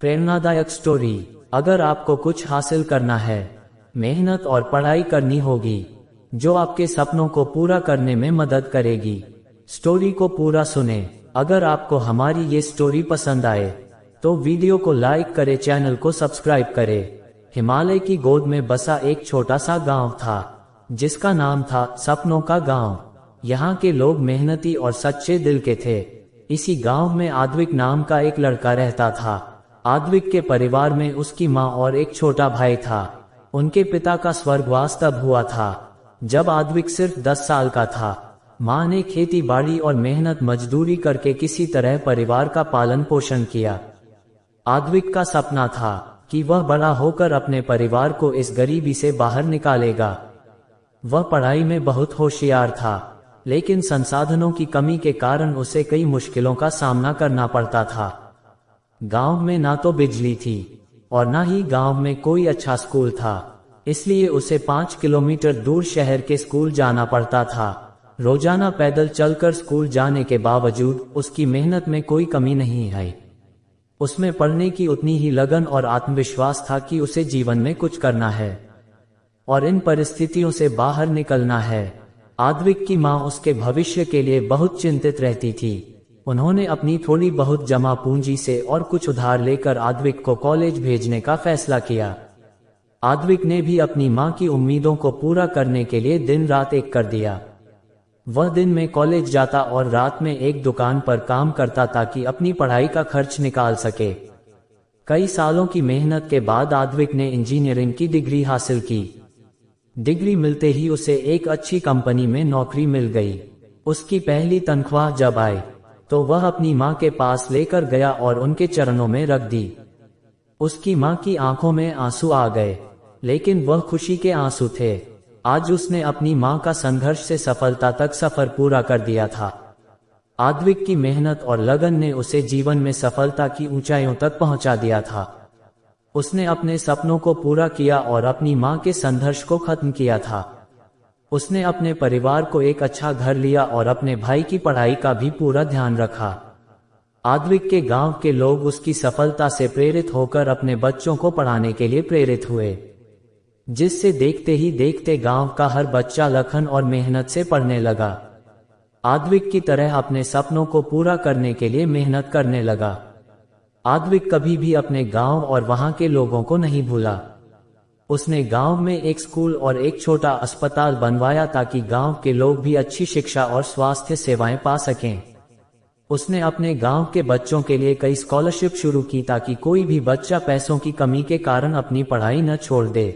प्रेरणादायक स्टोरी। अगर आपको कुछ हासिल करना है, मेहनत और पढ़ाई करनी होगी, जो आपके सपनों को पूरा करने में मदद करेगी। स्टोरी को पूरा सुने। अगर आपको हमारी ये स्टोरी पसंद आए तो वीडियो को लाइक करे, चैनल को सब्सक्राइब करे। हिमालय की गोद में बसा एक छोटा सा गांव था, जिसका नाम था सपनों का गांव। यहाँ के लोग मेहनती और सच्चे दिल के थे। इसी गांव में आद्विक नाम का एक लड़का रहता था। आद्विक के परिवार में उसकी माँ और एक छोटा भाई था। उनके पिता का स्वर्गवास तब हुआ था जब आद्विक सिर्फ 10 साल का था। माँ ने खेती बाड़ी और मेहनत मजदूरी करके किसी तरह परिवार का पालन पोषण किया। आद्विक का सपना था कि वह बड़ा होकर अपने परिवार को इस गरीबी से बाहर निकालेगा। वह पढ़ाई में बहुत होशियार था, लेकिन संसाधनों की कमी के कारण उसे कई मुश्किलों का सामना करना पड़ता था। गांव में ना तो बिजली थी और ना ही गांव में कोई अच्छा स्कूल था, इसलिए उसे 5 किलोमीटर दूर शहर के स्कूल जाना पड़ता था। रोजाना पैदल चलकर स्कूल जाने के बावजूद उसकी मेहनत में कोई कमी नहीं आई। उसमें पढ़ने की उतनी ही लगन और आत्मविश्वास था कि उसे जीवन में कुछ करना है और इन परिस्थितियों से बाहर निकलना है। आद्विक की माँ उसके भविष्य के लिए बहुत चिंतित रहती थी। उन्होंने अपनी थोड़ी बहुत जमा पूंजी से और कुछ उधार लेकर आद्विक को कॉलेज भेजने का फैसला किया। आद्विक ने भी अपनी माँ की उम्मीदों को पूरा करने के लिए दिन रात एक कर दिया। वह दिन में कॉलेज जाता और रात में एक दुकान पर काम करता ताकि अपनी पढ़ाई का खर्च निकाल सके। कई सालों की मेहनत के बाद आद्विक ने इंजीनियरिंग की डिग्री हासिल की। डिग्री मिलते ही उसे एक अच्छी कंपनी में नौकरी मिल गई। उसकी पहली तनख्वाह जब आई तो वह अपनी माँ के पास लेकर गया और उनके चरणों में रख दी। उसकी माँ की आंखों में आंसू आ गए, लेकिन वह खुशी के आंसू थे। आज उसने अपनी माँ का संघर्ष से सफलता तक सफर पूरा कर दिया था। आद्विक की मेहनत और लगन ने उसे जीवन में सफलता की ऊंचाइयों तक पहुंचा दिया था। उसने अपने सपनों को पूरा किया और अपनी माँ के संघर्ष को खत्म किया था। उसने अपने परिवार को एक अच्छा घर लिया और अपने भाई की पढ़ाई का भी पूरा ध्यान रखा। आद्विक के गांव के लोग उसकी सफलता से प्रेरित होकर अपने बच्चों को पढ़ाने के लिए प्रेरित हुए, जिससे देखते ही देखते गांव का हर बच्चा लगन और मेहनत से पढ़ने लगा। आद्विक की तरह अपने सपनों को पूरा करने के लिए मेहनत करने लगा। आद्विक कभी भी अपने गांव और वहां के लोगों को नहीं भूला। उसने गांव में एक स्कूल और एक छोटा अस्पताल बनवाया ताकि गांव के लोग भी अच्छी शिक्षा और स्वास्थ्य सेवाएं पा सकें। उसने अपने गांव के बच्चों के लिए कई स्कॉलरशिप शुरू की ताकि कोई भी बच्चा पैसों की कमी के कारण अपनी पढ़ाई न छोड़ दे।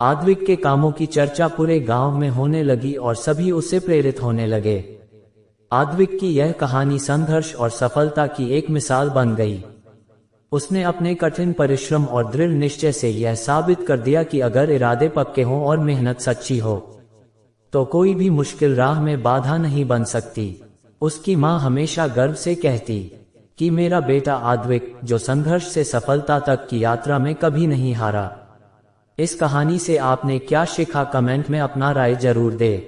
आद्विक के कामों की चर्चा पूरे गांव में होने लगी और सभी उससे प्रेरित होने लगे। आद्विक की यह कहानी संघर्ष और सफलता की एक मिसाल बन गई। उसने अपने कठिन परिश्रम और दृढ़ निश्चय से यह साबित कर दिया कि अगर इरादे पक्के हों और मेहनत सच्ची हो तो कोई भी मुश्किल राह में बाधा नहीं बन सकती। उसकी माँ हमेशा गर्व से कहती कि मेरा बेटा आद्विक, जो संघर्ष से सफलता तक की यात्रा में कभी नहीं हारा। इस कहानी से आपने क्या सीखा? कमेंट में अपना राय जरूर दें।